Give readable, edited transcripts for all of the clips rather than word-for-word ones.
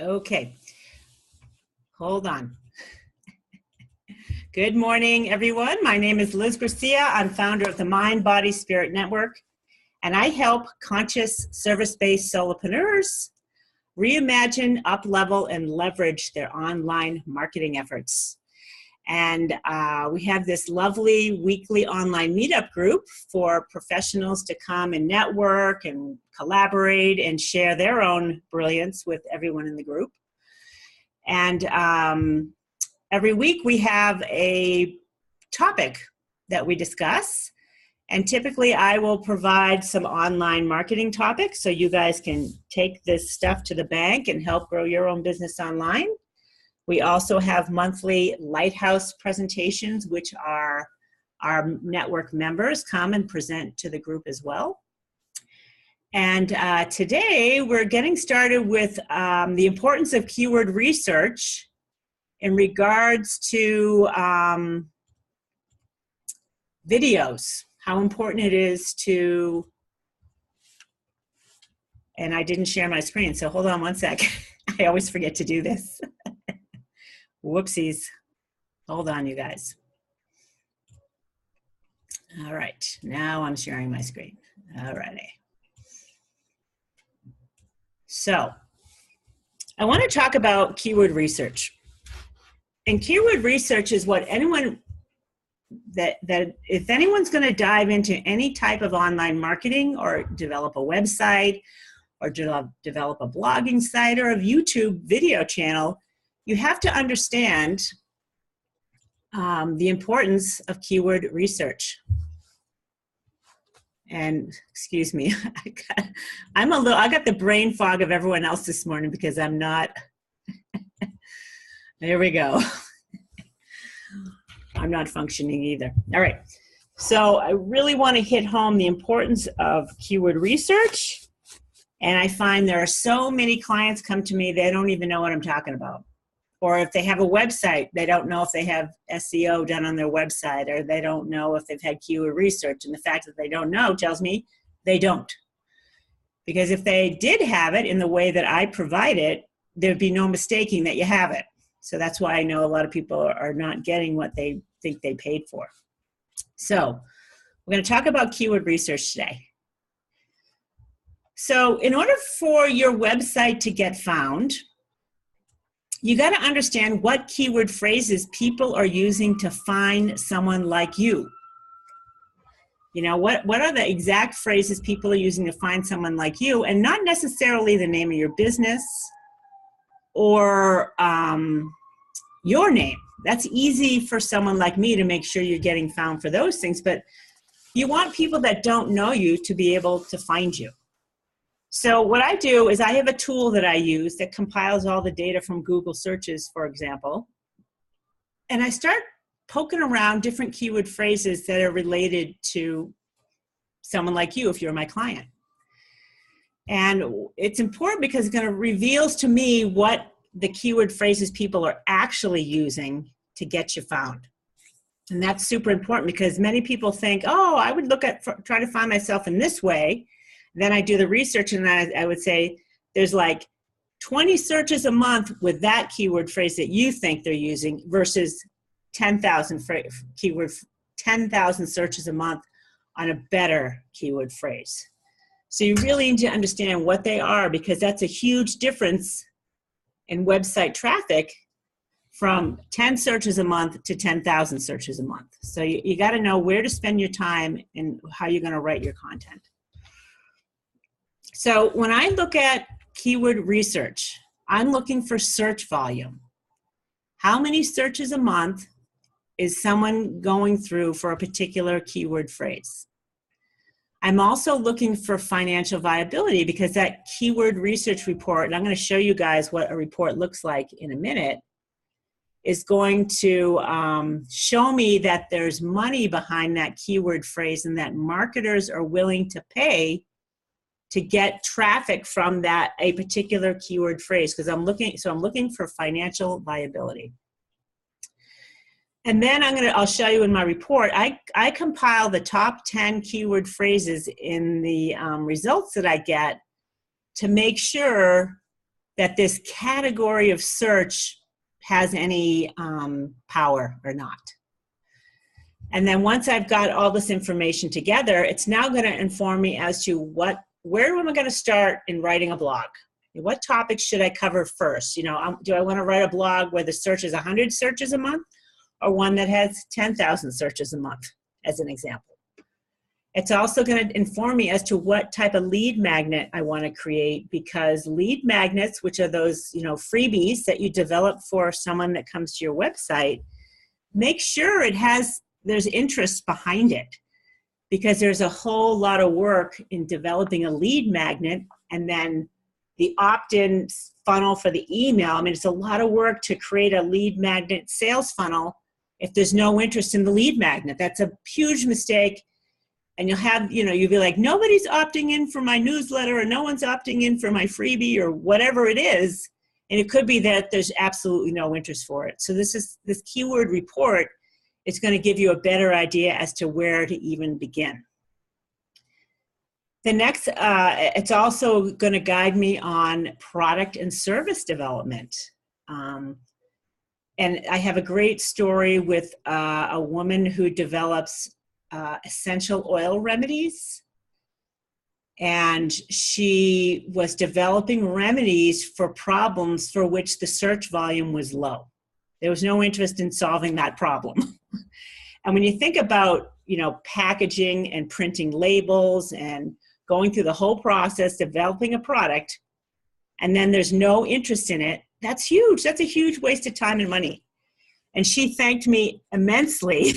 Okay, hold on. Good morning, everyone. My name is Liz Garcia. I'm founder of the Mind, Body, Spirit Network, and I help conscious service-based solopreneurs reimagine, up-level, and leverage their online marketing efforts. And we have this lovely weekly online meetup group for professionals to come and network and collaborate and share their own brilliance with everyone in the group. And every week we have a topic that we discuss. And typically I will provide some online marketing topics so you guys can take this stuff to the bank and help grow your own business online. We also have monthly lighthouse presentations, which are our network members come and present to the group as well. And today we're getting started with the importance of keyword research in regards to videos, how important it is to, and I didn't share my screen, so hold on one sec. I always forget to do this. Whoopsies. Hold on, you guys. All right, now I'm sharing my screen. All righty. So, I want to talk about keyword research. And keyword research is what anyone, that if anyone's going to dive into any type of online marketing or develop a website or develop a blogging site or a YouTube video channel, you have to understand the importance of keyword research. And excuse me, I got the brain fog of everyone else this morning because I'm not, there we go. I'm not functioning either. All right, so I really want to hit home the importance of keyword research. And I find there are so many clients come to me, they don't even know what I'm talking about. Or if they have a website, they don't know if they have SEO done on their website, or they don't know if they've had keyword research. And the fact that they don't know tells me they don't. Because if they did have it in the way that I provide it, there'd be no mistaking that you have it. So that's why I know a lot of people are not getting what they think they paid for. So we're going to talk about keyword research today. So in order for your website to get found, you got to understand what keyword phrases people are using to find someone like you. You know, what are the exact phrases people are using to find someone like you, and not necessarily the name of your business or your name. That's easy for someone like me to make sure you're getting found for those things, but you want people that don't know you to be able to find you. So what I do is I have a tool that I use that compiles all the data from Google searches, for example, and I start poking around different keyword phrases that are related to someone like you if you're my client. And it's important because it kind of reveals to me what the keyword phrases people are actually using to get you found. And that's super important because many people think, oh, I would try to find myself in this way. Then I do the research and I would say there's like 20 searches a month with that keyword phrase that you think they're using versus 10,000 searches a month on a better keyword phrase. So you really need to understand what they are, because that's a huge difference in website traffic from 10 searches a month to 10,000 searches a month. So you got to know where to spend your time and how you're going to write your content. So when I look at keyword research, I'm looking for search volume. How many searches a month is someone going through for a particular keyword phrase? I'm also looking for financial viability, because that keyword research report, and I'm going to show you guys what a report looks like in a minute, is going to show me that there's money behind that keyword phrase and that marketers are willing to pay to get traffic from a particular keyword phrase, because I'm looking for financial viability. And then I'll show you in my report, I compile the top 10 keyword phrases in the results that I get to make sure that this category of search has any power or not. And then once I've got all this information together, it's now going to inform me as to where am I going to start in writing a blog? What topics should I cover first? You know, do I want to write a blog where the search is 100 searches a month, or one that has 10,000 searches a month, as an example? It's also going to inform me as to what type of lead magnet I want to create, because lead magnets, which are those, you know, freebies that you develop for someone that comes to your website, make sure there's interest behind it, because there's a whole lot of work in developing a lead magnet, and then the opt-in funnel for the email. I mean, it's a lot of work to create a lead magnet sales funnel if there's no interest in the lead magnet. That's a huge mistake. And you'll be like, nobody's opting in for my newsletter, or no one's opting in for my freebie, or whatever it is. And it could be that there's absolutely no interest for it. So this keyword report is going to give you a better idea as to where to even begin. The next, it's also going to guide me on product and service development. And I have a great story with a woman who develops essential oil remedies. And she was developing remedies for problems for which the search volume was low. There was no interest in solving that problem. And when you think about, you know, packaging and printing labels and going through the whole process, developing a product, and then there's no interest in it, that's huge. That's a huge waste of time and money. And she thanked me immensely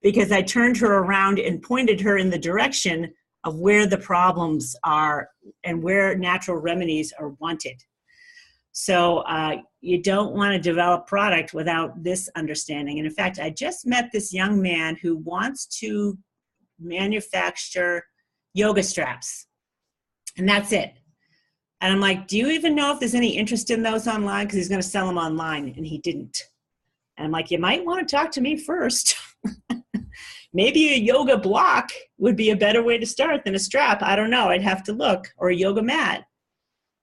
because I turned her around and pointed her in the direction of where the problems are and where natural remedies are wanted. So you don't want to develop product without this understanding. And in fact, I just met this young man who wants to manufacture yoga straps, and that's it. And I'm like, do you even know if there's any interest in those online? Because he's going to sell them online, and he didn't. And I'm like, you might want to talk to me first. Maybe a yoga block would be a better way to start than a strap. I don't know. I'd have to look. Or a yoga mat.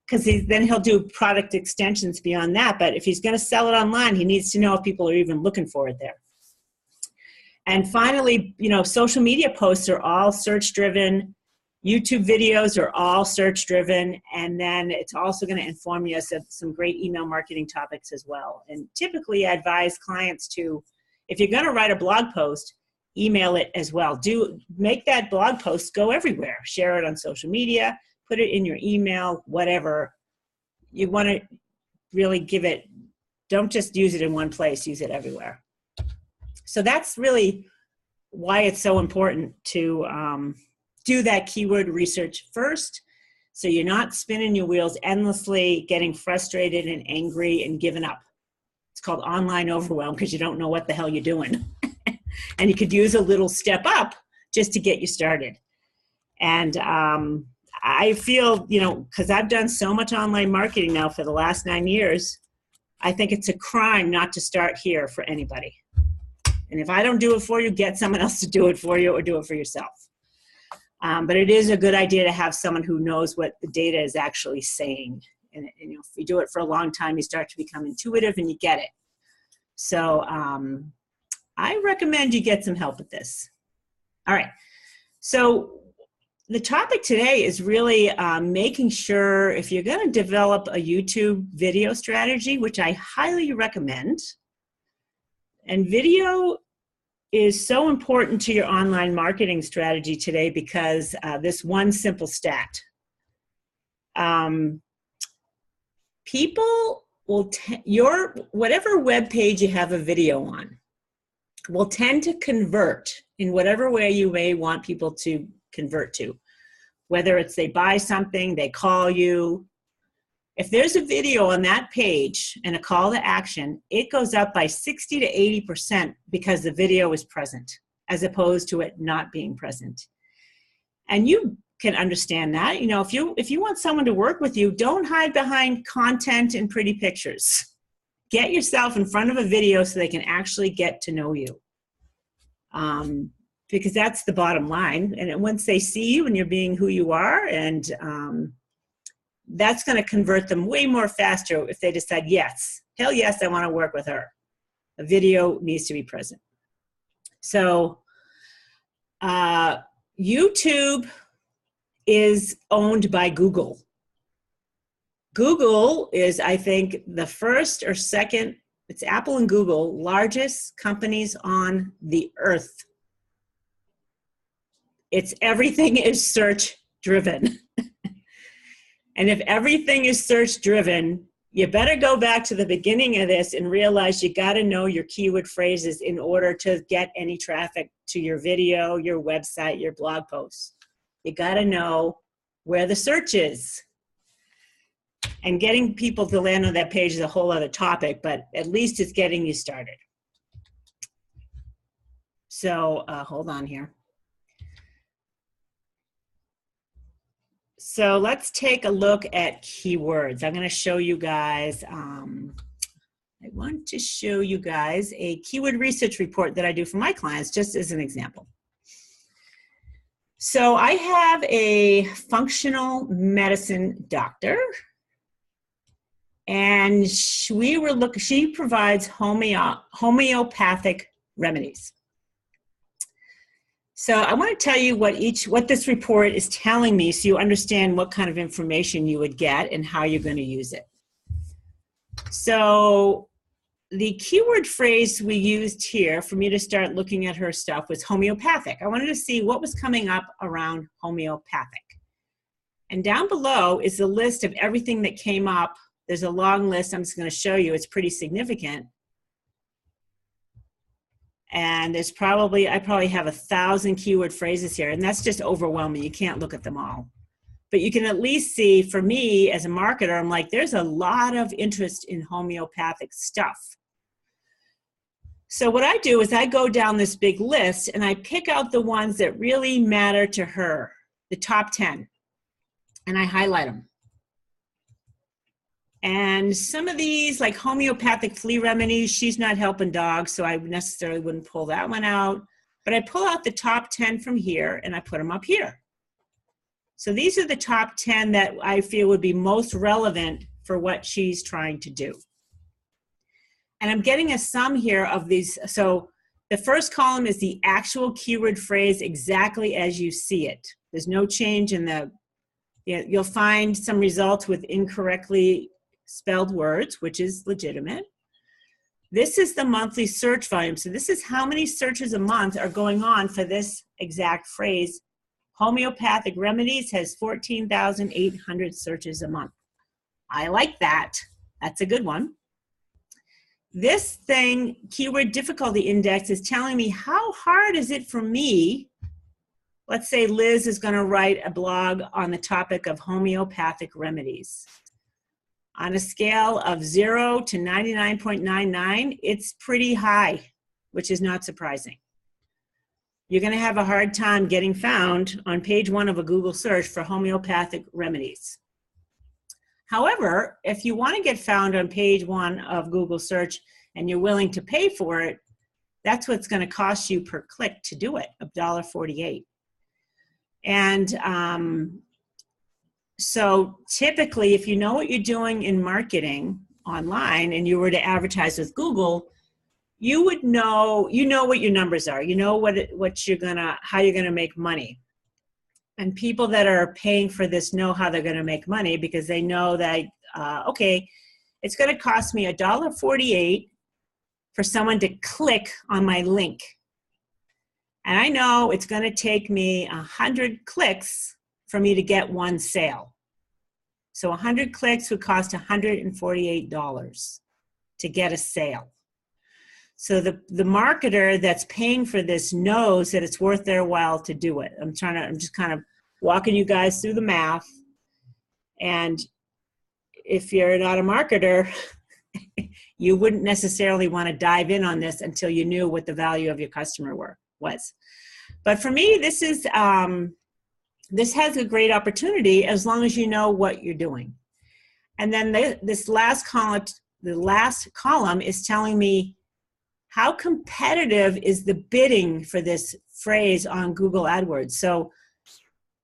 Because then he'll do product extensions beyond that. But if he's going to sell it online, he needs to know if people are even looking for it there. And finally, you know, social media posts are all search-driven. YouTube videos are all search-driven. And then it's also going to inform you of some great email marketing topics as well. And typically, I advise clients to, if you're going to write a blog post, email it as well. Make that blog post go everywhere. Share it on social media, put it in your email, whatever. You want to really give it, don't just use it in one place, use it everywhere. So that's really why it's so important to do that keyword research first, so you're not spinning your wheels endlessly, getting frustrated and angry and giving up. It's called online overwhelm because you don't know what the hell you're doing. And you could use a little step up just to get you started. And I feel, you know, because I've done so much online marketing now for the last 9 years, I think it's a crime not to start here for anybody. And if I don't do it for you, get someone else to do it for you, or do it for yourself. But it is a good idea to have someone who knows what the data is actually saying. And you know, if you do it for a long time, you start to become intuitive and you get it. So I recommend you get some help with this. All right. So the topic today is really making sure, if you're going to develop a YouTube video strategy, which I highly recommend, and video is so important to your online marketing strategy today because this one simple stat. People will, whatever web page you have a video on, will tend to convert in whatever way you may want people to convert to. Whether it's they buy something, they call you. If there's a video on that page and a call to action, it goes up by 60 to 80% because the video is present, as opposed to it not being present. And you can understand that. You know, if you want someone to work with you, don't hide behind content and pretty pictures. Get yourself in front of a video so they can actually get to know you. Because that's the bottom line. And once they see you and you're being who you are, and that's going to convert them way more faster if they decide, yes, hell yes, I want to work with her. A video needs to be present. So YouTube is owned by Google. Google is, I think, the first or second, it's Apple and Google, largest companies on the earth. It's everything is search driven. And if everything is search driven, you better go back to the beginning of this and realize you got to know your keyword phrases in order to get any traffic to your video, your website, your blog posts. You got to know where the search is. And getting people to land on that page is a whole other topic, but at least it's getting you started. So hold on here. So let's take a look at keywords. I'm going to show you guys, I want to show you guys a keyword research report that I do for my clients, just as an example. So I have a functional medicine doctor, and she provides homeopathic remedies. So I want to tell you what this report is telling me so you understand what kind of information you would get and how you're going to use it. So the keyword phrase we used here for me to start looking at her stuff was homeopathic. I wanted to see what was coming up around homeopathic. And down below is the list of everything that came up. There's a long list I'm just going to show you. It's pretty significant. And I probably have 1,000 keyword phrases here, and that's just overwhelming. You can't look at them all. But you can at least see, for me as a marketer, I'm like, there's a lot of interest in homeopathic stuff. So what I do is I go down this big list and I pick out the ones that really matter to her, the top 10, and I highlight them. And some of these, like homeopathic flea remedies, she's not helping dogs, so I necessarily wouldn't pull that one out. But I pull out the top 10 from here, and I put them up here. So these are the top 10 that I feel would be most relevant for what she's trying to do. And I'm getting a sum here of these. So the first column is the actual keyword phrase exactly as you see it. There's no change in the, you'll find some results with incorrectly spelled words, which is legitimate. This is the monthly search volume. So this is how many searches a month are going on for this exact phrase. Homeopathic remedies has 14,800 searches a month. I like that. That's a good one. This thing, keyword difficulty index, is telling me how hard is it for me. Let's say Liz is going to write a blog on the topic of homeopathic remedies. On a scale of 0 to 99.99, it's pretty high, which is not surprising. You're going to have a hard time getting found on page 1 of a Google search for homeopathic remedies. However, if you want to get found on page 1 of Google search and you're willing to pay for it, that's what's going to cost you per click to do it, $1.48. And so typically, if you know what you're doing in marketing online and you were to advertise with Google, you would know, what your numbers are. You know how you're gonna make money. And people that are paying for this know how they're gonna make money because they know that, okay, it's gonna cost me $1.48 for someone to click on my link. And I know it's gonna take me 100 clicks for me to get one sale. So 100 clicks would cost $148 to get a sale. So the marketer that's paying for this knows that it's worth their while to do it. I'm just kind of walking you guys through the math. And if you're not a marketer, you wouldn't necessarily want to dive in on this until you knew what the value of your customer was. But for me, this has a great opportunity as long as you know what you're doing. And then this last column, the last column is telling me how competitive is the bidding for this phrase on Google AdWords. So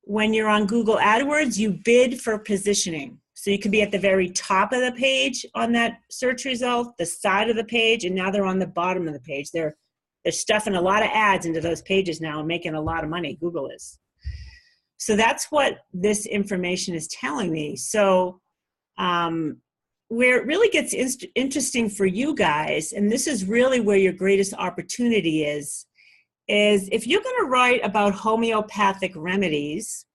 when you're on Google AdWords, you bid for positioning. So you could be at the very top of the page on that search result, the side of the page, and now they're on the bottom of the page. They're stuffing a lot of ads into those pages now and making a lot of money. Google is. So that's what this information is telling me. So where it really gets interesting for you guys, and this is really where your greatest opportunity is if you're going to write about homeopathic remedies,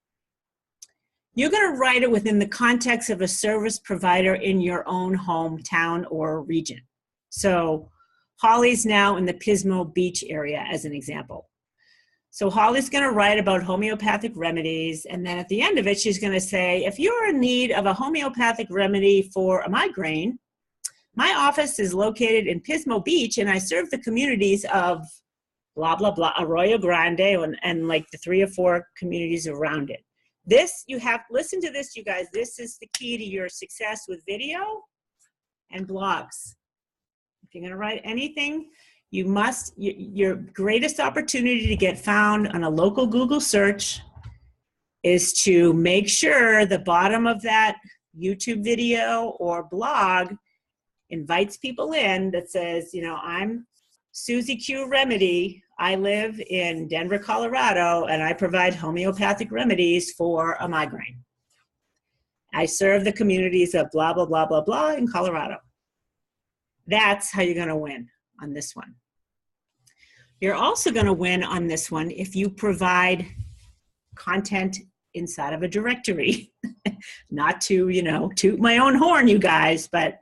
you're going to write it within the context of a service provider in your own hometown or region. So Holly's now in the Pismo Beach area as an example. So Holly's going to write about homeopathic remedies, and then at the end of it, she's going to say, if you're in need of a homeopathic remedy for a migraine, my office is located in Pismo Beach, and I serve the communities of blah, blah, blah, Arroyo Grande, and like the 3 or 4 communities around it. This, you have, listen to this, you guys, this is the key to your success with video and blogs. If you're going to write anything, you must, your greatest opportunity to get found on a local Google search is to make sure the bottom of that YouTube video or blog invites people in that says, you know, I'm Susie Q Remedy. I live in Denver, Colorado, and I provide homeopathic remedies for a migraine. I serve the communities of blah, blah, blah, blah, blah in Colorado. That's how you're going to win on this one. You're also going to win on this one if you provide content inside of a directory. Not to, you know, toot my own horn, you guys, but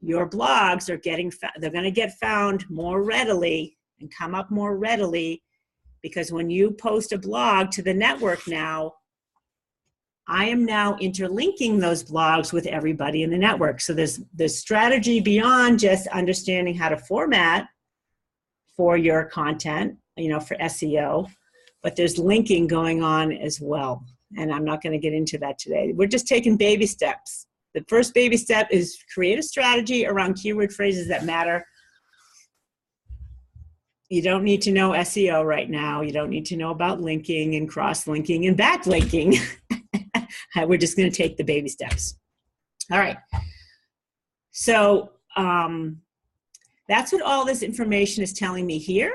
your blogs are getting, they're going to get found more readily and come up more readily, because when you post a blog to the network now, I am now interlinking those blogs with everybody in the network. So there's strategy beyond just understanding how to format for your content, you know, for SEO, but there's linking going on as well. And I'm not going to get into that today. We're just taking baby steps. The first baby step is create a strategy around keyword phrases that matter. You don't need to know SEO right now. You don't need to know about linking and cross-linking and backlinking. We're just going to take the baby steps. All right. So that's what all this information is telling me here.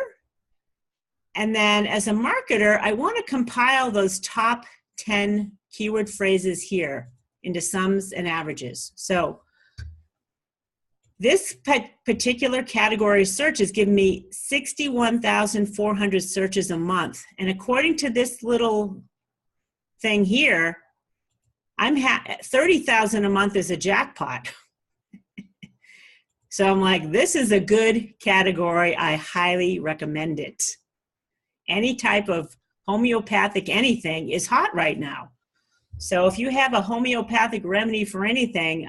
And then as a marketer, I want to compile those top 10 keyword phrases here into sums and averages. So this particular category search is giving me 61,400 searches a month. And according to this little thing here, I'm 30,000 a month is a jackpot. So I'm like, this is a good category. I highly recommend it. Any type of homeopathic anything is hot right now. So if you have a homeopathic remedy for anything,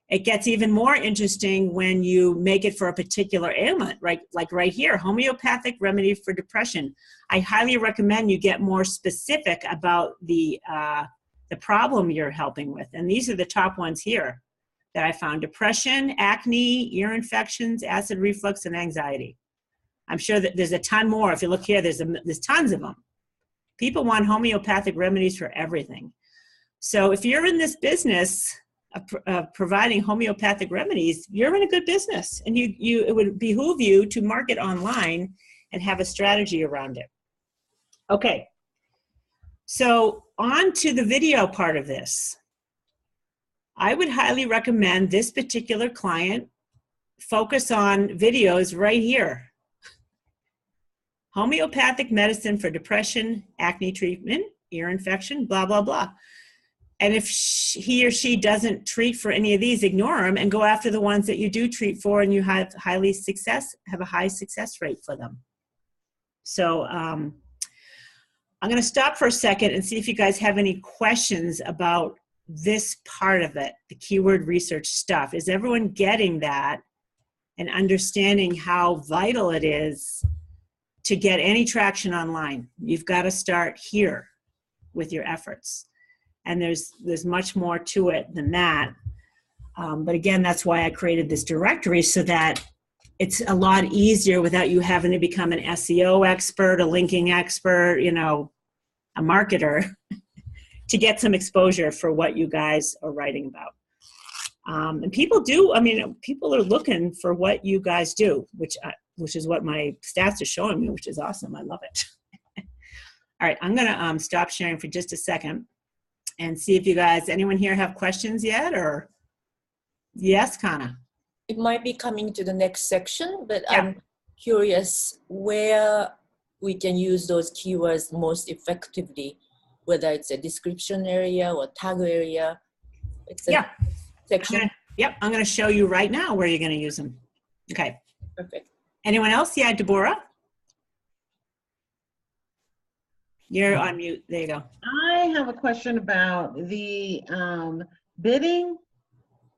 it gets even more interesting when you make it for a particular ailment, right? Like right here, homeopathic remedy for depression. I highly recommend you get more specific about the problem you're helping with. And these are the top ones here that I found: depression, acne, ear infections, acid reflux, and anxiety. I'm sure that there's a ton more. If you look here, there's tons of them. People want homeopathic remedies for everything. So if you're in this business of providing homeopathic remedies, you're in a good business, and it would behoove you to market online and have a strategy around it. Okay, so on to the video part of this. I would highly recommend this particular client focus on videos right here. Homeopathic medicine for depression, acne treatment, ear infection, blah, blah, blah. And if he or she doesn't treat for any of these, ignore them and go after the ones that you do treat for, and you have a high success rate for them. So I'm going to stop for a second and see if you guys have any questions about this part of it, the keyword research stuff. Is everyone getting that and understanding how vital it is to get any traction online? You've got to start here with your efforts. And there's much more to it than that. But again, that's why I created this directory, so that it's a lot easier without you having to become an SEO expert, a linking expert, you know, a marketer. to get some exposure for what you guys are writing about. And people do, I mean, people are looking for what you guys do, which is what my stats are showing me, which is awesome. I love it. All right, I'm gonna stop sharing for just a second and see if you guys, anyone here have questions yet, or yes, Kana? It might be coming to the next section, but Yeah. I'm curious where we can use those keywords most effectively, whether it's a description area or tag area. It's a section. I'm gonna show you right now where you're gonna use them. Okay. Perfect. Anyone else? Yeah, Deborah? You're on mute. There you go. I have a question about the bidding.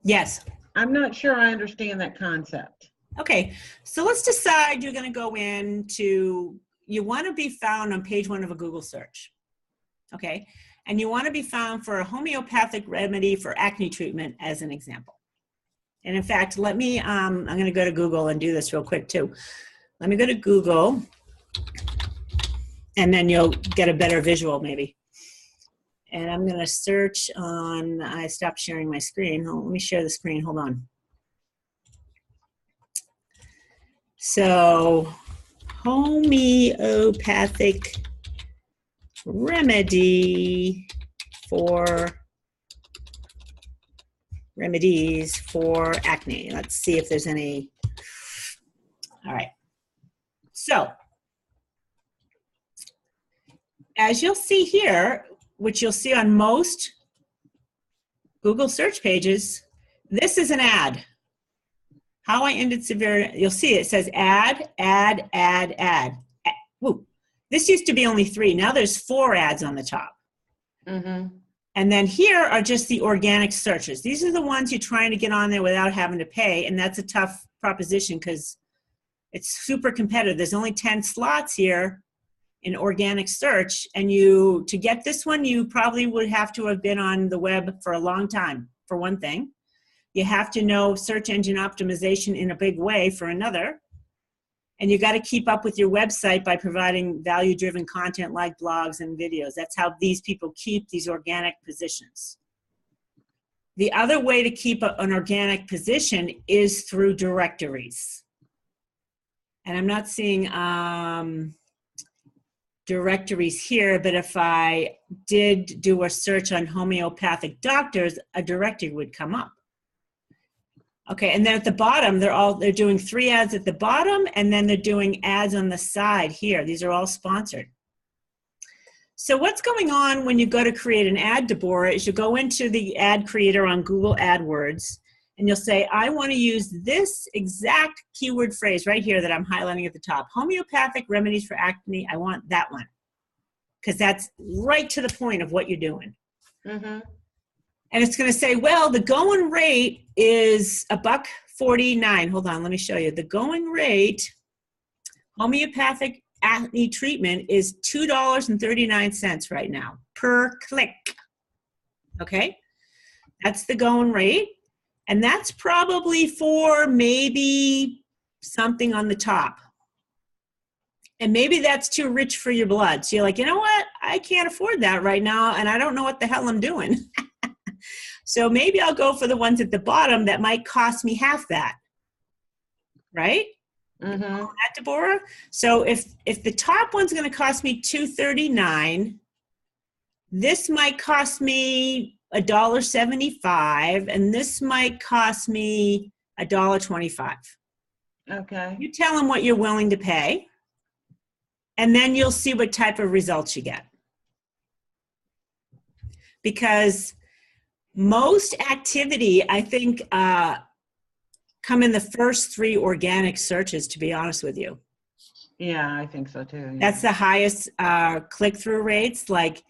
Yes. I'm not sure I understand that concept. Okay, so let's decide you're going to go into, you want to be found on page 1 of a Google search. Okay, and you want to be found for a homeopathic remedy for acne treatment as an example. And in fact, let me, I'm going to go to Google and do this real quick too. Let me go to Google, and then you'll get a better visual maybe. And I'm going to search on, I stopped sharing my screen. Let me share the screen, hold on. So, homeopathic remedy for remedies for acne. Let's see if there's any. All right. So, as you'll see here, which you'll see on most Google search pages, this is an ad. How I ended severe, you'll see it says ad. Woo. This used to be only 3. Now there's 4 ads on the top. Mm-hmm. And then here are just the organic searches. These are the ones you're trying to get on there without having to pay. And that's a tough proposition because it's super competitive. There's only 10 slots here in organic search, and to get this one, you probably would have to have been on the web for a long time, for one thing. You have to know search engine optimization in a big way for another. And you got to keep up with your website by providing value-driven content like blogs and videos. That's how these people keep these organic positions. The other way to keep an organic position is through directories. And I'm not seeing directories here, but if I did do a search on homeopathic doctors, a directory would come up. Okay, and then at the bottom, they're doing 3 ads at the bottom, and then they're doing ads on the side here. These are all sponsored. So what's going on when you go to create an ad, Deborah, is you go into the ad creator on Google AdWords, and you'll say, I want to use this exact keyword phrase right here that I'm highlighting at the top. Homeopathic remedies for acne, I want that one. Because that's right to the point of what you're doing. Mm-hmm. And it's going to say, well, the going rate is $1.49. Hold on, let me show you. The going rate, homeopathic acne treatment is $2.39 right now per click. Okay? That's the going rate. And that's probably for maybe something on the top. And maybe that's too rich for your blood. So you're like, you know what? I can't afford that right now, and I don't know what the hell I'm doing. So maybe I'll go for the ones at the bottom that might cost me half that. Right? Mm-hmm. That, Deborah? So if the top one's going to cost me $2.39, this might cost me $1.75, and this might cost me $1.25. Okay. You tell them what you're willing to pay, and then you'll see what type of results you get. Because most activity, I think, come in the first 3 organic searches, to be honest with you. Yeah, I think so too. Yeah. That's the highest click-through rates. Like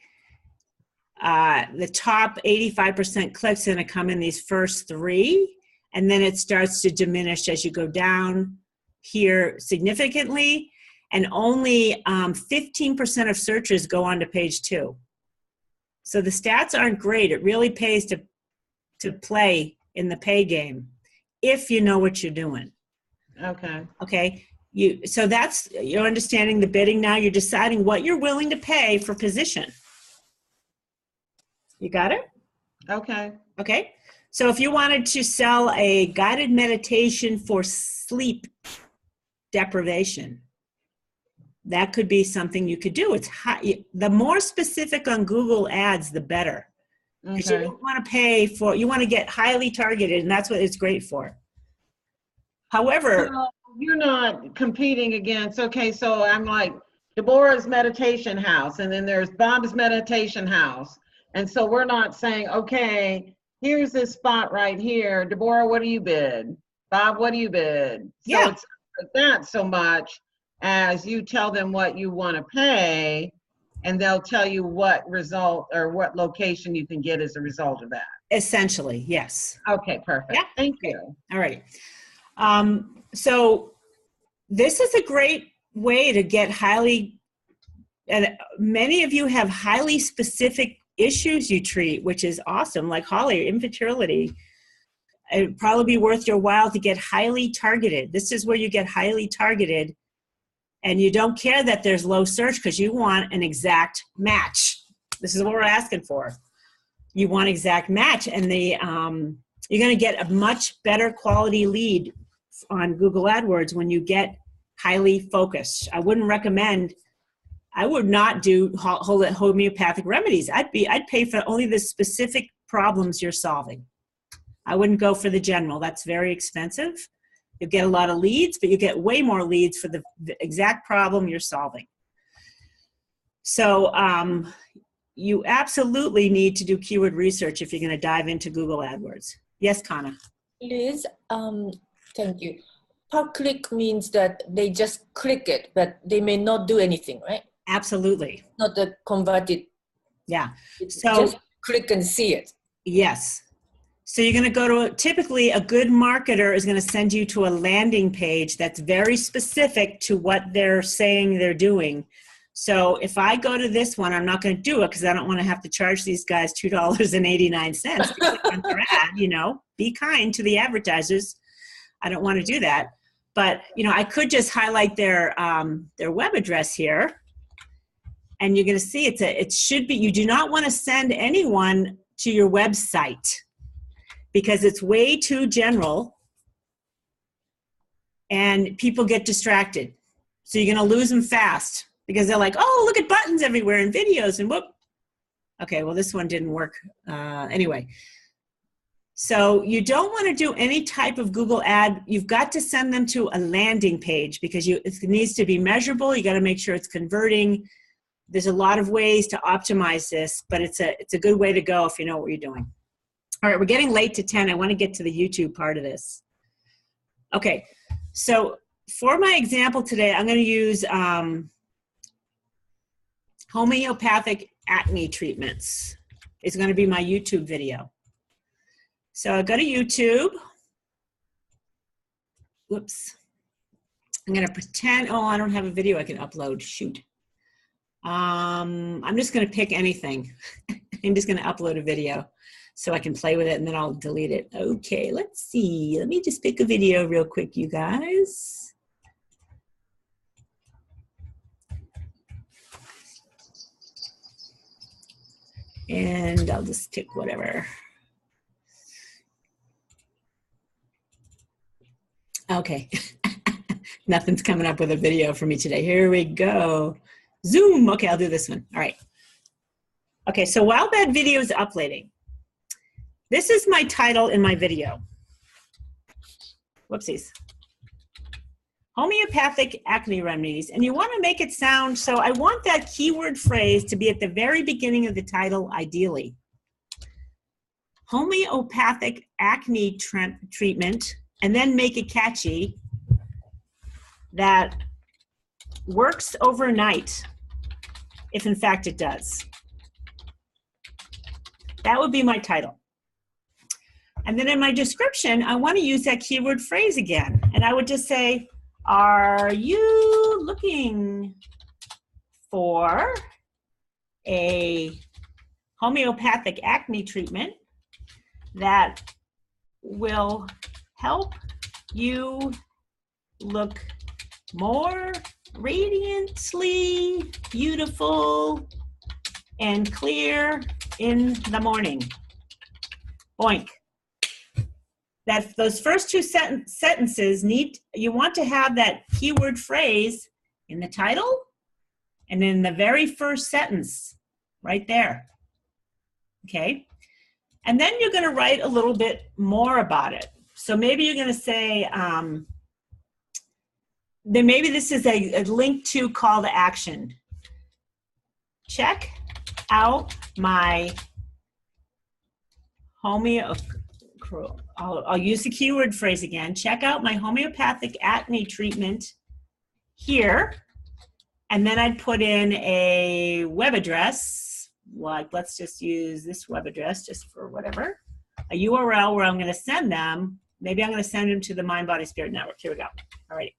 the top 85% clicks are going to come in these first 3, and then it starts to diminish as you go down here significantly, and only 15% of searches go on to page 2. So the stats aren't great. It really pays to play in the pay game if you know what you're doing. Okay. Okay. So that's, you're understanding the bidding now. You're deciding what you're willing to pay for position. You got it? Okay. Okay. So if you wanted to sell a guided meditation for sleep deprivation, that could be something you could do. It's high, the more specific on Google Ads, the better. Because you don't want to pay for, you want to get highly targeted, and that's what it's great for. However, so you're not competing against, okay, so I'm like Deborah's meditation house, and then there's Bob's meditation house. And so we're not saying, okay, here's this spot right here. Deborah, what do you bid? Bob, what do you bid? So it's not so much as you tell them what you want to pay, and they'll tell you what result or what location you can get as a result of that. Essentially, yes. Okay, perfect. Yeah. Thank you. All right. So this is a great way to get highly, and many of you have highly specific issues you treat, which is awesome, like Holly, infertility. It'd probably be worth your while to get highly targeted. This is where you get highly targeted, and you don't care that there's low search because you want an exact match. This is what we're asking for. You want exact match, and you're going to get a much better quality lead on Google AdWords when you get highly focused. I would not do homeopathic remedies. I'd pay for only the specific problems you're solving. I wouldn't go for the general. That's very expensive. You get a lot of leads, but you get way more leads for the exact problem you're solving. So you absolutely need to do keyword research if you're going to dive into Google AdWords. Yes, Kana? Liz, thank you. Per click means that they just click it, but they may not do anything, right? Absolutely. Not the converted. Yeah. So just click and see it. Yes. So you're going to go to, typically a good marketer is going to send you to a landing page that's very specific to what they're saying they're doing. So if I go to this one, I'm not going to do it because I don't want to have to charge these guys $2.89 to click on their ad. Be kind to the advertisers. I don't want to do that. But, I could just highlight their web address here, and you're going to see it should be, you do not want to send anyone to your website because it's way too general and people get distracted. So you're going to lose them fast because they're like, oh, look at buttons everywhere and videos and whoop. Okay, well, this one didn't work. Anyway. So you don't want to do any type of Google ad. You've got to send them to a landing page because it needs to be measurable. You got to make sure it's converting. There's a lot of ways to optimize this, but it's a good way to go if you know what you're doing. All right, we're getting late to 10. I want to get to the YouTube part of this. Okay, so for my example today, I'm going to use homeopathic acne treatments. It's going to be my YouTube video. So I go to YouTube. Whoops. I'm going to pretend, I don't have a video I can upload. Shoot. I'm just going to pick anything. I'm just going to upload a video so I can play with it and then I'll delete it. Okay, let's see. Let me just pick a video real quick, you guys. And I'll just pick whatever. Okay, nothing's coming up with a video for me today. Here we go. Zoom. Okay, I'll do this one. All right. Okay, so while that video is uploading, this is my title in my video. Whoopsies. Homeopathic acne remedies. And you want to make it sound, so I want that keyword phrase to be at the very beginning of the title, ideally. Homeopathic acne treatment, and then make it catchy, that works overnight, if in fact it does. That would be my title. And then in my description, I want to use that keyword phrase again. And I would just say, are you looking for a homeopathic acne treatment that will help you look more radiantly beautiful and clear in the morning. Boink. Those first two sentences you want to have that keyword phrase in the title and in the very first sentence right there. Okay? And then you're going to write a little bit more about it. So maybe you're going to say, then maybe this is a link to call to action. Check out my I'll use the keyword phrase again. Check out my homeopathic acne treatment here. And then I'd put in a web address. Like, let's just use this web address just for whatever. A URL where I'm going to send them. Maybe I'm going to send them to the Mind, Body, Spirit Network. Here we go. All right.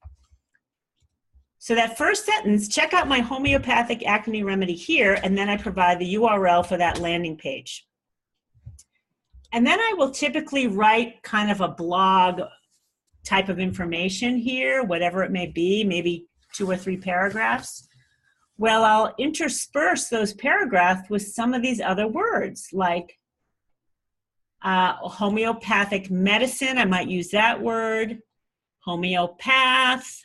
So that first sentence, check out my homeopathic acne remedy here, and then I provide the URL for that landing page. And then I will typically write kind of a blog type of information here, whatever it may be, maybe 2 or 3 paragraphs. Well, I'll intersperse those paragraphs with some of these other words, like homeopathic medicine. I might use that word. Homeopath,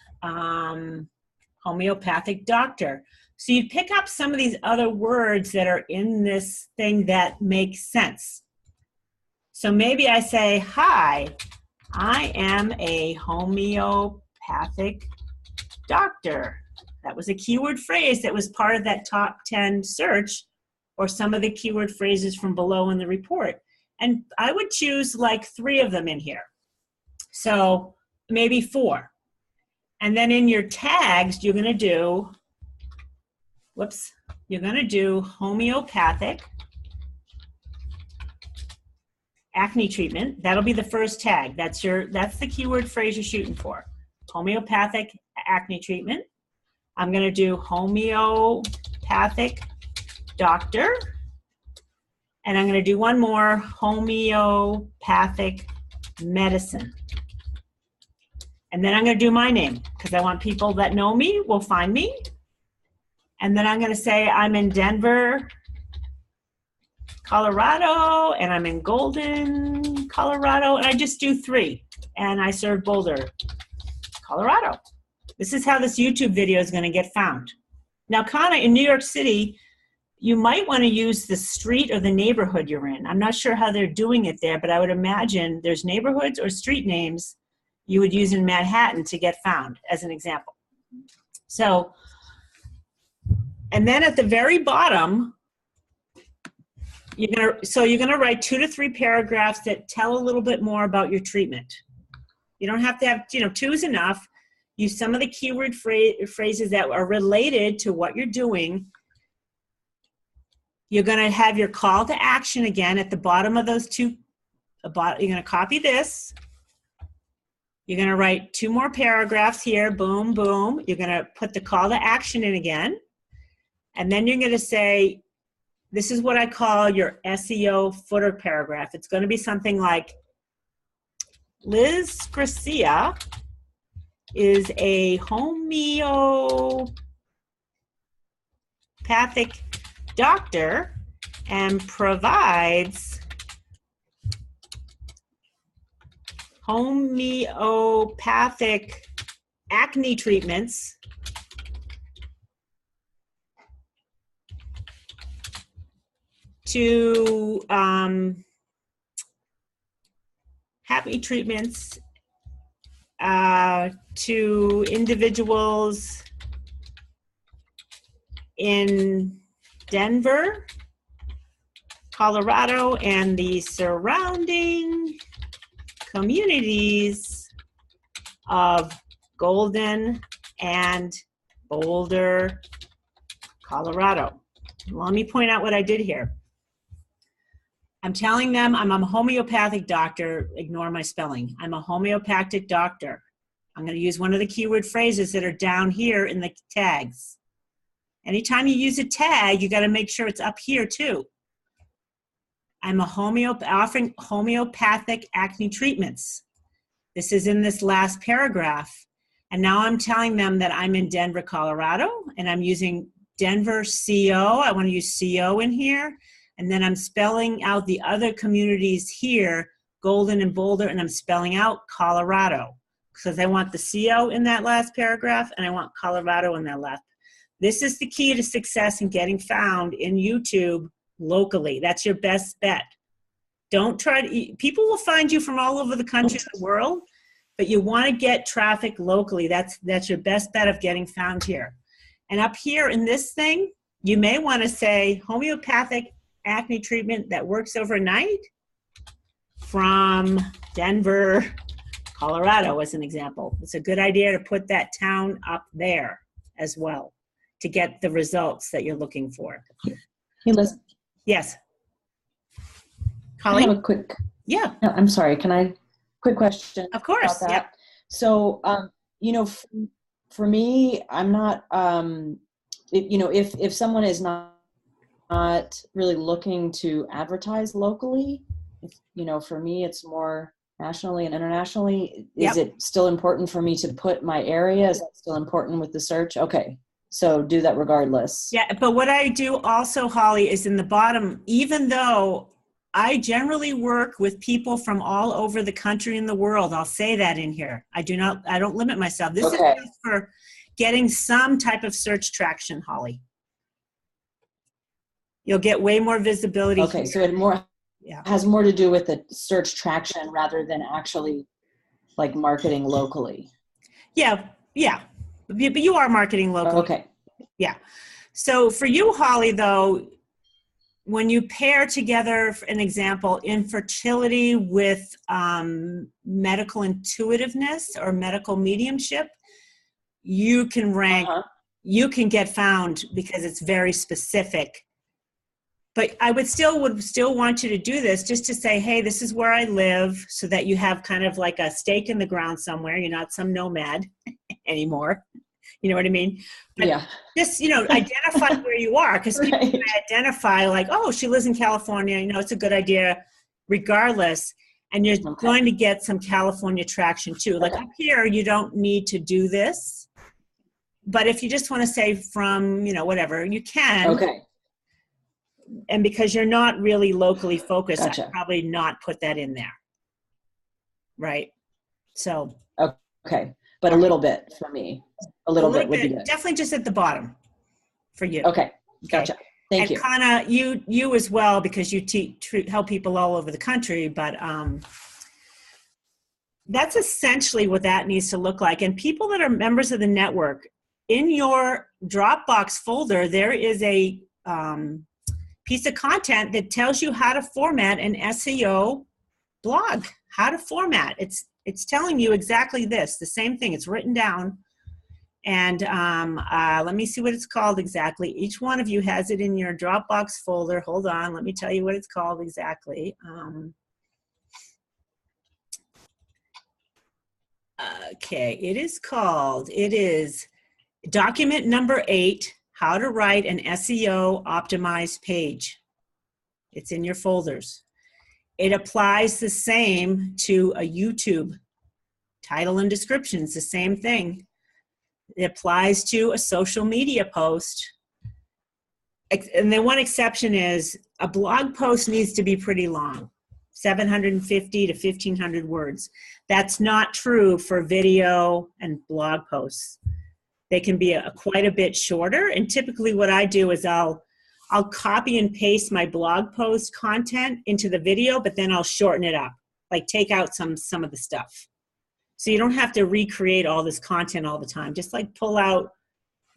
homeopathic doctor. So you pick up some of these other words that are in this thing that make sense. So maybe I say, hi, I am a homeopathic doctor. That was a keyword phrase that was part of that top 10 search, or some of the keyword phrases from below in the report. And I would choose like 3 of them in here. So maybe 4. And then in your tags, you're going to do, homeopathic acne treatment. That'll be the first tag. That's the keyword phrase you're shooting for. Homeopathic acne treatment. I'm going to do homeopathic doctor. And I'm going to do one more, homeopathic medicine. And then I'm going to do my name, because I want people that know me will find me. And then I'm going to say I'm in Denver, Colorado, and I'm in Golden, Colorado, and I just do 3. And I serve Boulder, Colorado. This is how this YouTube video is going to get found. Now, Kana, in New York City, you might want to use the street or the neighborhood you're in. I'm not sure how they're doing it there, but I would imagine there's neighborhoods or street names you would use in Manhattan to get found, as an example. So, and then at the very bottom, you're gonna write 2 to 3 paragraphs that tell a little bit more about your treatment. You don't have to have, 2 is enough. Use some of the keyword phrases that are related to what you're doing. You're gonna have your call to action again at the bottom of those 2. You're gonna copy this. You're going to write 2 more paragraphs here, boom, boom. You're going to put the call to action in again. And then you're going to say, this is what I call your SEO footer paragraph. It's going to be something like, Liz Gracia is a homeopathic doctor and provides homeopathic acne treatments to to individuals in Denver, Colorado, and the surrounding communities of Golden and Boulder, Colorado. Let me point out what I did here. I'm telling them I'm a homeopathic doctor. Ignore my spelling. I'm a homeopathic doctor. I'm going to use one of the keyword phrases that are down here in the tags. Anytime you use a tag, you got to make sure it's up here too. I'm offering homeopathic acne treatments. This is in this last paragraph. And now I'm telling them that I'm in Denver, Colorado, and I'm using Denver CO. I want to use CO in here. And then I'm spelling out the other communities here, Golden and Boulder, and I'm spelling out Colorado because I want the CO in that last paragraph and I want Colorado in that last. This is the key to success in getting found in YouTube locally. That's your best bet. Don't try to, people will find you from all over the country and the world, but you want to get traffic locally. That's your best bet of getting found here. And up here in this thing, you may want to say homeopathic acne treatment that works overnight from Denver, Colorado, as an example. It's a good idea to put that town up there as well to get the results that you're looking for. Hey, Liz. Yes. I Colleen? have a quick, Yeah. no, I'm sorry, quick question? Of course, about that? yep. So, you know, for me, I'm not, if someone is not really looking to advertise locally, for me, it's more nationally and internationally. Is Yep. it still important for me to put my area? Is that still important with the search? Okay. So do that regardless. Yeah, but what I do also, Holly, is in the bottom, even though I generally work with people from all over the country and the world, I'll say that in here. I don't limit myself. This Okay. is just for getting some type of search traction, Holly. You'll get way more visibility. Okay, here. so it Yeah. has more to do with the search traction rather than actually like marketing locally. Yeah. But you are marketing locally. Okay. Yeah. So for you, Holly, though, when you pair together, for an example, infertility with medical intuitiveness or medical mediumship, you can rank, you can get found because it's very specific. But I would still want you to do this just to say, hey, this is where I live, so that you have kind of like a stake in the ground somewhere. You're not some nomad anymore. You know what I mean? But yeah. just, identify where you are, because people Right. can identify like, oh, she lives in California. It's a good idea regardless. And you're going to get some California traction too. Like up here, you don't need to do this. But if you just want to say from, whatever, you can. Okay. And because you're not really locally focused, Gotcha. I'd probably not put that in there. Right? So. Okay. But a little bit for me. A little bit would be good. Definitely just at the bottom for you. Okay. Gotcha. Thank you. And kind of you as well, because you help people all over the country, but that's essentially what that needs to look like. And people that are members of the network, in your Dropbox folder, there is a piece of content that tells you how to format an SEO blog, how to format. It's telling you exactly this, the same thing. It's written down. And let me see what it's called exactly. Each one of you has it in your Dropbox folder. Hold on, let me tell you what it's called exactly. Okay, it is document number 8, how to write an SEO optimized page. It's in your folders. It applies the same to a YouTube title and description. It's the same thing. It applies to a social media post. And the one exception is a blog post needs to be pretty long, 750 to 1,500 words. That's not true for video and blog posts. They can be quite a bit shorter. And typically what I do is I'll copy and paste my blog post content into the video, but then I'll shorten it up, like take out some of the stuff. So you don't have to recreate all this content all the time. Just like pull out,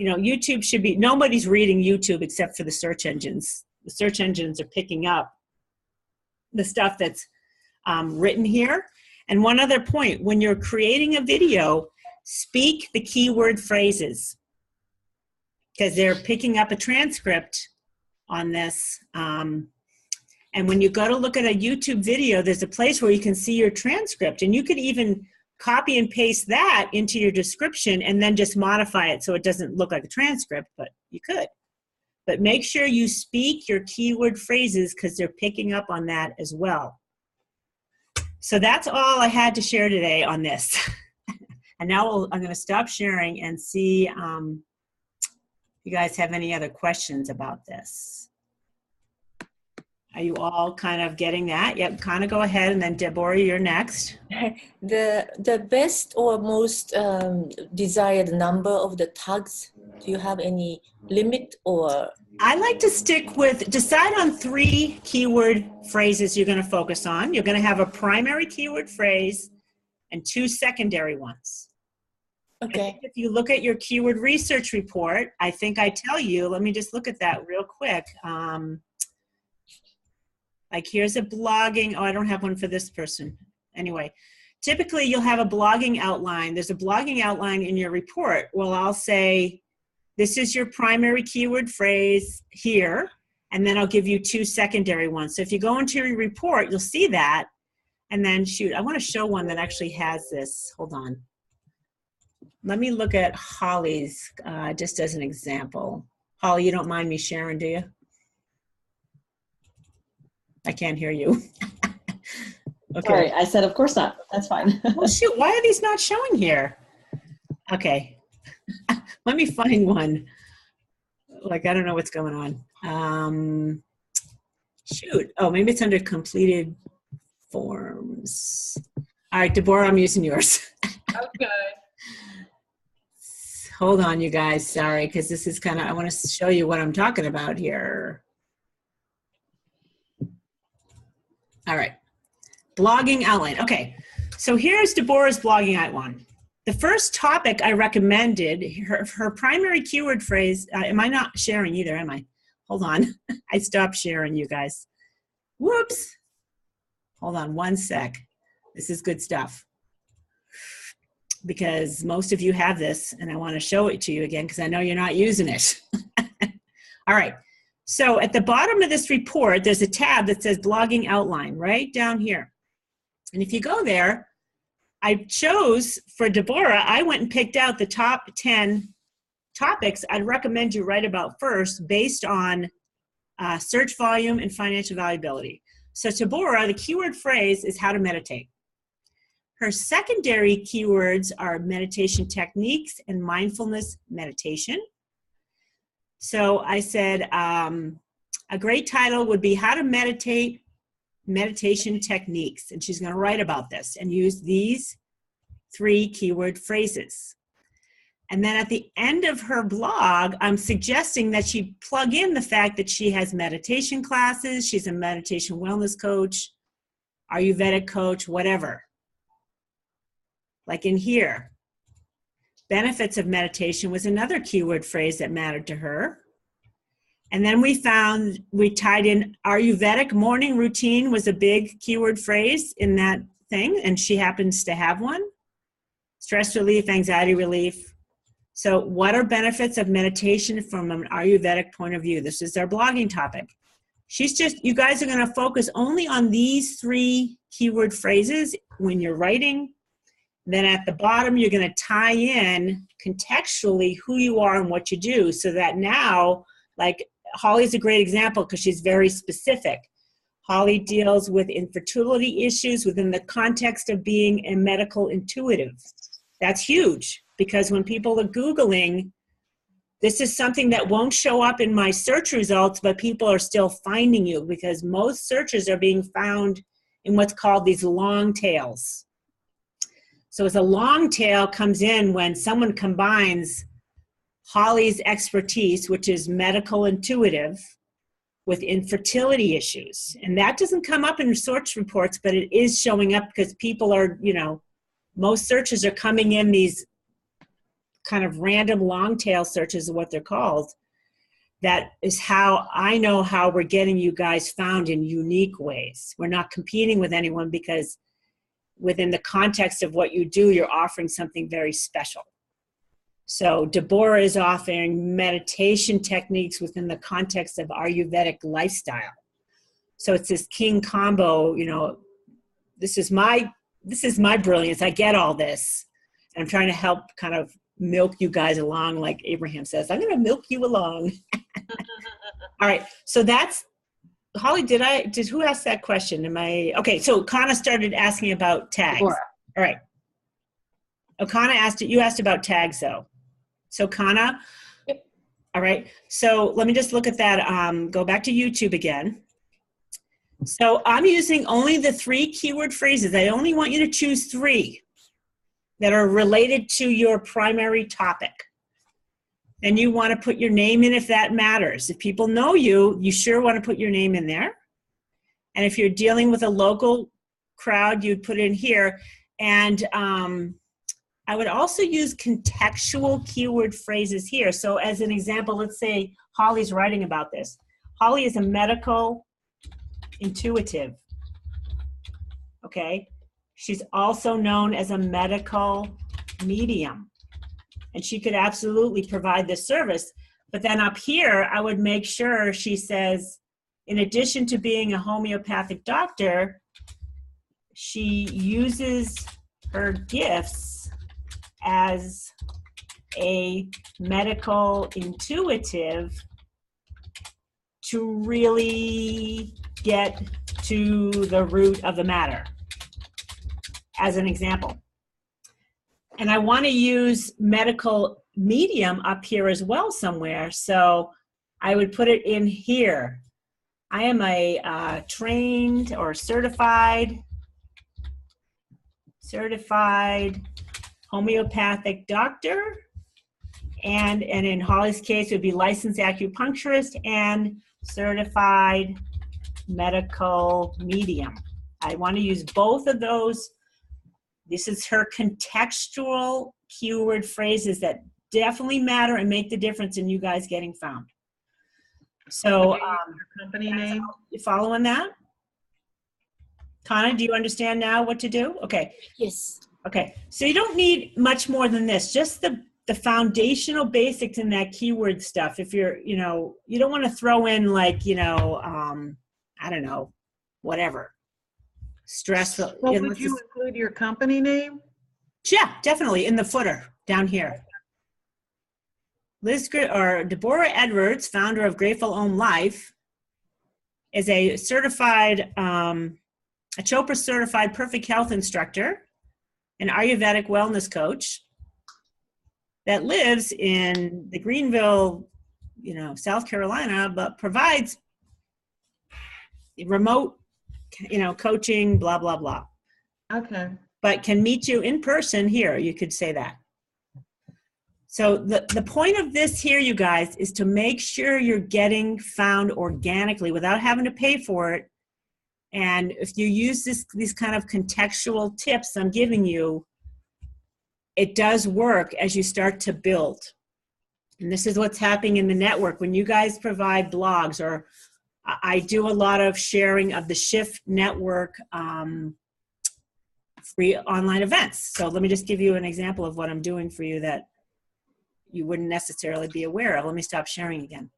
YouTube should be, nobody's reading YouTube except for the search engines. The search engines are picking up the stuff that's written here. And one other point, when you're creating a video, speak the keyword phrases, because they're picking up a transcript on this. And when you go to look at a YouTube video, there's a place where you can see your transcript, and you could even copy and paste that into your description and then just modify it so it doesn't look like a transcript, but you could. But make sure you speak your keyword phrases, because they're picking up on that as well. So that's all I had to share today on this. And now I'm going to stop sharing and see if you guys have any other questions about this. Are you all kind of getting that? Yep, kind of go ahead, and then Deborah, you're next. The best or most desired number of the tags, do you have any limit or? I like to stick with, decide on 3 keyword phrases you're going to focus on. You're going to have a primary keyword phrase and 2 secondary ones. Okay. If you look at your keyword research report, I think I tell you, let me just look at that real quick. Like here's a blogging, oh, I don't have one for this person. Anyway, typically you'll have a blogging outline. There's a blogging outline in your report. Well, I'll say, this is your primary keyword phrase here, and then I'll give you 2 secondary ones. So if you go into your report, you'll see that. And then shoot, I want to show one that actually has this. Hold on. Let me look at Holly's just as an example. Holly, you don't mind me sharing, do you? I can't hear you. Okay. Sorry, I said, of course not. That's fine. Well, shoot, why are these not showing here? Okay. Let me find one. Like, I don't know what's going on. Shoot. Oh, maybe it's under completed forms. All right, Deborah, I'm using yours. Okay. Hold on, you guys. Sorry, because this is kind of, I want to show you what I'm talking about here. All right. Blogging outline. Okay. So here's Deborah's blogging outline. The first topic I recommended, her primary keyword phrase, am I not sharing either, am I? Hold on. I stopped sharing, you guys. Whoops. Hold on one sec. This is good stuff. Because most of you have this, and I want to show it to you again because I know you're not using it. All right. So at the bottom of this report, there's a tab that says blogging outline right down here. And if you go there, I chose for Deborah, I went and picked out the top 10 topics I'd recommend you write about first based on search volume and financial valuability. So Deborah, the keyword phrase is how to meditate. Her secondary keywords are meditation techniques and mindfulness meditation. So I said a great title would be how to meditate, meditation techniques. And she's going to write about this and use these 3 keyword phrases. And then at the end of her blog, I'm suggesting that she plug in the fact that she has meditation classes, she's a meditation wellness coach, Ayurvedic coach, whatever. Like in here, benefits of meditation was another keyword phrase that mattered to her. And then we tied in Ayurvedic morning routine was a big keyword phrase in that thing, and she happens to have one. Stress relief, anxiety relief. So what are benefits of meditation from an Ayurvedic point of view? This is our blogging topic. You guys are going to focus only on these 3 keyword phrases when you're writing. Then at the bottom, you're going to tie in contextually who you are and what you do so that now, like Holly's a great example because she's very specific. Holly deals with infertility issues within the context of being a medical intuitive. That's huge because when people are Googling, this is something that won't show up in my search results, but people are still finding you because most searches are being found in what's called these long tails. So as a long tail comes in when someone combines Holly's expertise, which is medical intuitive, with infertility issues. And that doesn't come up in search reports, but it is showing up because people are, most searches are coming in these kind of random long tail searches is what they're called. That is how I know how we're getting you guys found in unique ways. We're not competing with anyone because within the context of what you do, you're offering something very special. So Deborah is offering meditation techniques within the context of Ayurvedic lifestyle. So it's this king combo, this is my brilliance. I get all this. And I'm trying to help kind of milk you guys along, like Abraham says, I'm going to milk you along. All right. So that's, Holly, who asked that question? Okay, so Kana started asking about tags. Deborah. All right. Oh, Kana you asked about tags though. So Kana, Yep. All right. So let me just look at that. Go back to YouTube again. So I'm using only the 3 keyword phrases. I only want you to choose 3 that are related to your primary topic. Then you want to put your name in if that matters. If people know you, you sure want to put your name in there. And if you're dealing with a local crowd, you'd put it in here. And I would also use contextual keyword phrases here. So as an example, let's say Holly's writing about this. Holly is a medical intuitive, okay? She's also known as a medical medium, and she could absolutely provide this service. But then up here, I would make sure she says, in addition to being a homeopathic doctor, she uses her gifts as a medical intuitive to really get to the root of the matter, as an example. And I want to use medical medium up here as well somewhere, so I would put it in here. I am a trained or certified homeopathic doctor, and in Holly's case it would be licensed acupuncturist and certified medical medium. I want to use both of those. This is her contextual keyword phrases that definitely matter and make the difference in you guys getting found. So company name. You following that? Connor, do you understand now what to do? Okay. Yes. Okay. So you don't need much more than this. Just the foundational basics in that keyword stuff. If you're, you don't want to throw in like, I don't know, whatever. Stressful. Well, would you include your company name? Yeah, definitely in the footer down here. Deborah Edwards, founder of Grateful Own Life, is a certified, a Chopra certified perfect health instructor, an Ayurvedic wellness coach that lives in the Greenville, South Carolina, but provides remote, coaching, blah, blah, blah. Okay. But can meet you in person here, you could say that. So the point of this here, you guys, is to make sure you're getting found organically without having to pay for it. And if you use these kind of contextual tips I'm giving you, it does work as you start to build. And this is what's happening in the network. When you guys provide blogs, or I do a lot of sharing of the Shift Network free online events. So let me just give you an example of what I'm doing for you that you wouldn't necessarily be aware of. Let me stop sharing again.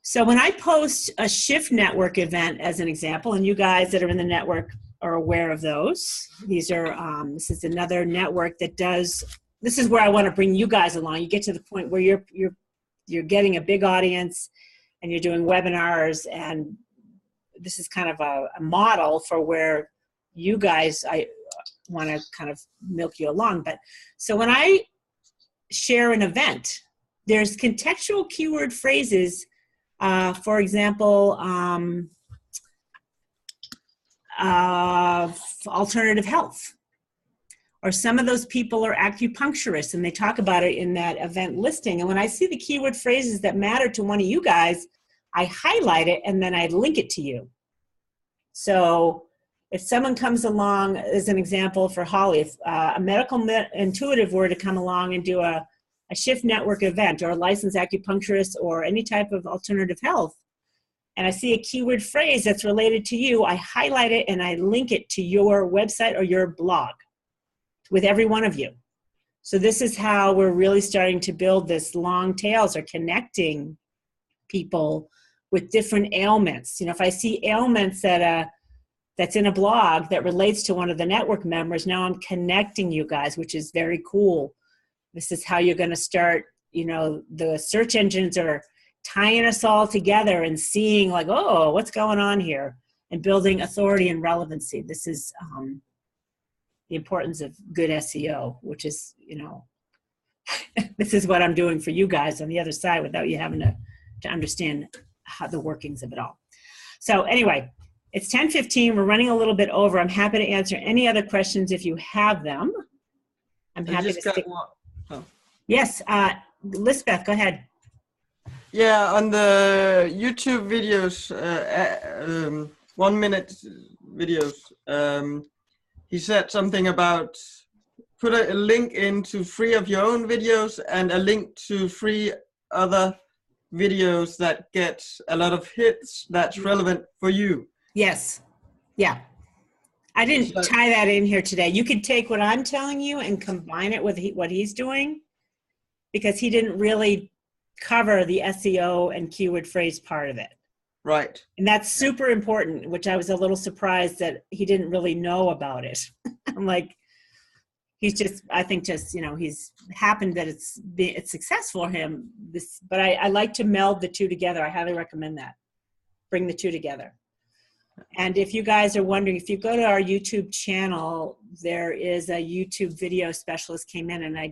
So when I post a Shift Network event as an example, and you guys that are in the network are aware of those, these are, this is another network that does, this is where I want to bring you guys along. You get to the point where you're getting a big audience and you're doing webinars, and this is kind of a model for where you guys, I want to kind of milk you along. But so when I share an event, there's contextual keyword phrases, for example, alternative health, or some of those people are acupuncturists and they talk about it in that event listing. And when I see the keyword phrases that matter to one of you guys, I highlight it and then I link it to you. So if someone comes along, as an example for Holly, if a medical intuitive were to come along and do a Shift Network event, or a licensed acupuncturist, or any type of alternative health, and I see a keyword phrase that's related to you, I highlight it and I link it to your website or your blog with every one of you. So this is how we're really starting to build this long tails, or connecting people with different ailments. If I see ailments that's in a blog that relates to one of the network members, now I'm connecting you guys, which is very cool. This is how you're going to start, the search engines are tying us all together and seeing like, oh, what's going on here, and building authority and relevancy. This is the importance of good SEO, which is, this is what I'm doing for you guys on the other side without you having to understand how the workings of it all. So anyway, It's 10:15. We're running a little bit over. I'm happy to answer any other questions if you have them. I'm happy to stick. Oh. Yes, Lisbeth, go ahead. Yeah, on the YouTube videos, 1 minute videos, he said something about put a link into 3 of your own videos and a link to 3 other videos that get a lot of hits that's relevant for you. Yes. Yeah. I didn't tie that in here today. You could take what I'm telling you and combine it with what he's doing, because he didn't really cover the SEO and keyword phrase part of it. Right. And that's super important, which I was a little surprised that he didn't really know about it. I'm like, he's just, I think just, you know, he's happened that it's successful for him. But I like to meld the two together. I highly recommend that. Bring the two together. And if you guys are wondering, if you go to our YouTube channel, there is a YouTube video specialist came in, and I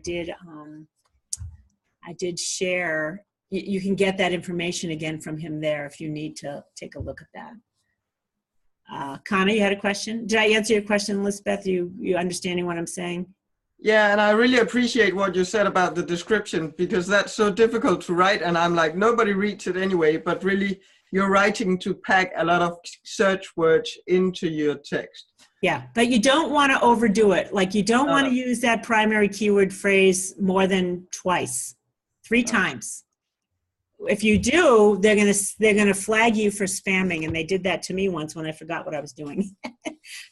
did share. You can get that information again from him there if you need to take a look at that. Connor, you had a question? Did I answer your question, Lisbeth? You understanding what I'm saying? Yeah, and I really appreciate what you said about the description, because that's so difficult to write, and I'm like, nobody reads it anyway, but really you're writing to pack a lot of search words into your text. Yeah, but you don't want to overdo it. Like, you don't want to use that primary keyword phrase more than twice, 3 times. If you do, they're gonna flag you for spamming, and they did that to me once when I forgot what I was doing.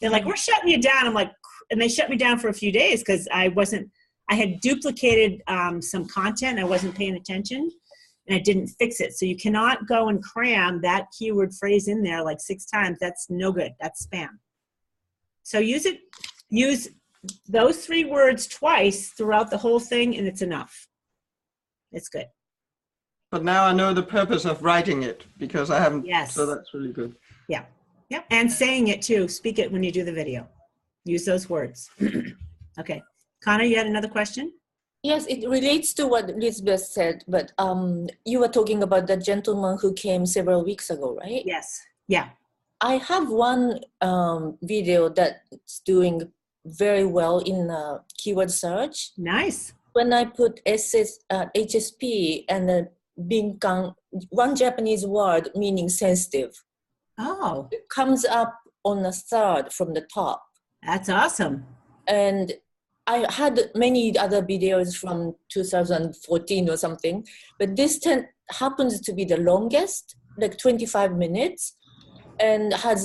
They're like, "We're shutting you down." I'm like, and they shut me down for a few days because I had duplicated some content. I wasn't paying attention, and I didn't fix it. So you cannot go and cram that keyword phrase in there like 6 times. That's no good. That's spam. So use those 3 words twice throughout the whole thing, and it's enough. It's good. But now I know the purpose of writing it, because I haven't. Yes. So that's really good. Yeah. Yep. And saying it too. Speak it when you do the video. Use those words. Okay. Connor, you had another question? Yes, it relates to what Lisbeth said, but you were talking about the gentleman who came several weeks ago, right? Yes. Yeah. I have one video that's doing very well in keyword search. Nice. When I put HSP and one Japanese word meaning sensitive, Oh, it comes up on the 3rd from the top. that's awesome. And I had many other videos from 2014 or something, but this happens to be the longest, like 25 minutes, and has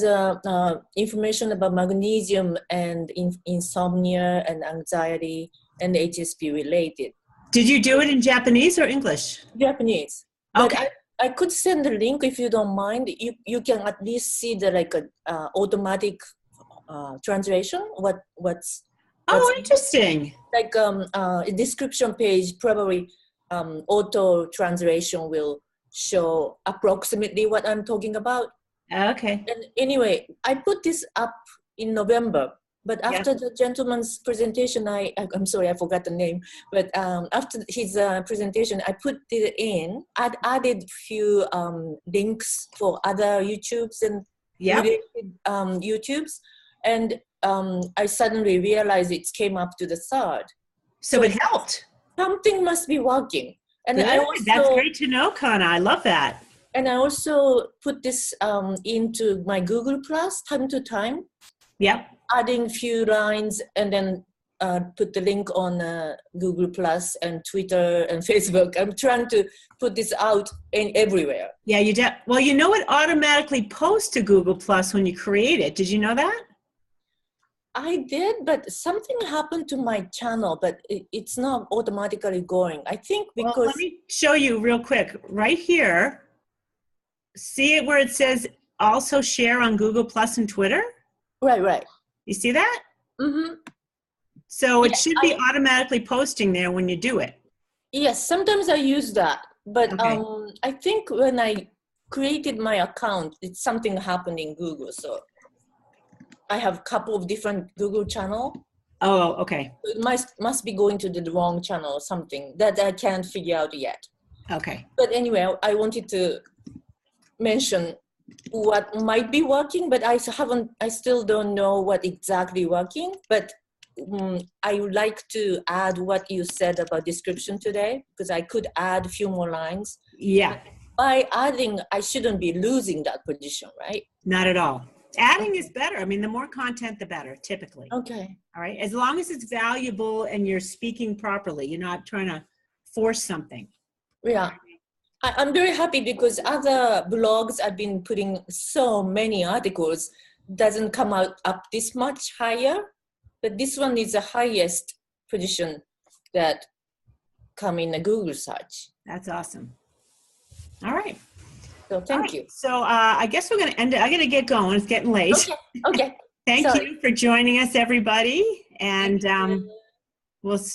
information about magnesium and insomnia and anxiety and HSP related. Did you do it in Japanese or English? Japanese. But Okay. I could send the link if you don't mind. You can at least see the automatic translation. What's interesting. like a description page, probably auto translation will show approximately what I'm talking about. Okay. And anyway, I put this up in November, but after the gentleman's presentation, I'm sorry, I forgot the name, but after his presentation, I put it in. I'd added few links for other YouTubes and related YouTubes, and I suddenly realized it came up to the 3rd. So it helped. Something must be working. And That's great to know, Kana. I love that. And I also put this into my Google Plus time to time. Yep. Adding few lines and then put the link on Google Plus and Twitter and Facebook. I'm trying to put this out everywhere. Yeah, you did. Well, you know, it automatically posts to Google Plus when you create it. Did you know that? I did, but something happened to my channel, but it's not automatically going. I think because... Well, let me show you real quick. Right here, see it where it says also share on Google Plus and Twitter? Right. You see that? Mm-hmm. So it should be automatically posting there when you do it. Yes, sometimes I use that. But I think when I created my account, it's something happened in Google. So I have a couple of different Google channels. Oh, okay. It must be going to the wrong channel or something that I can't figure out yet. Okay. But anyway, I wanted to mention what might be working, but I still don't know what exactly working. But I would like to add what you said about description today, because I could add a few more lines. Yeah. By adding, I shouldn't be losing that position, right? Not at all. Adding is better. I mean, the more content, the better, typically. Okay. All right. As long as it's valuable and you're speaking properly, you're not trying to force something. Yeah. I'm very happy because other blogs I've been putting so many articles doesn't come out up this much higher, but this one is the highest position that come in a Google search. That's awesome. All right. So thank you. So I guess we're going to end it. I got to get going. It's getting late. Okay. Thank you for joining us, everybody. And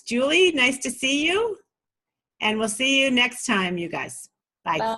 Julie, nice to see you. And we'll see you next time, you guys. Bye. Bye.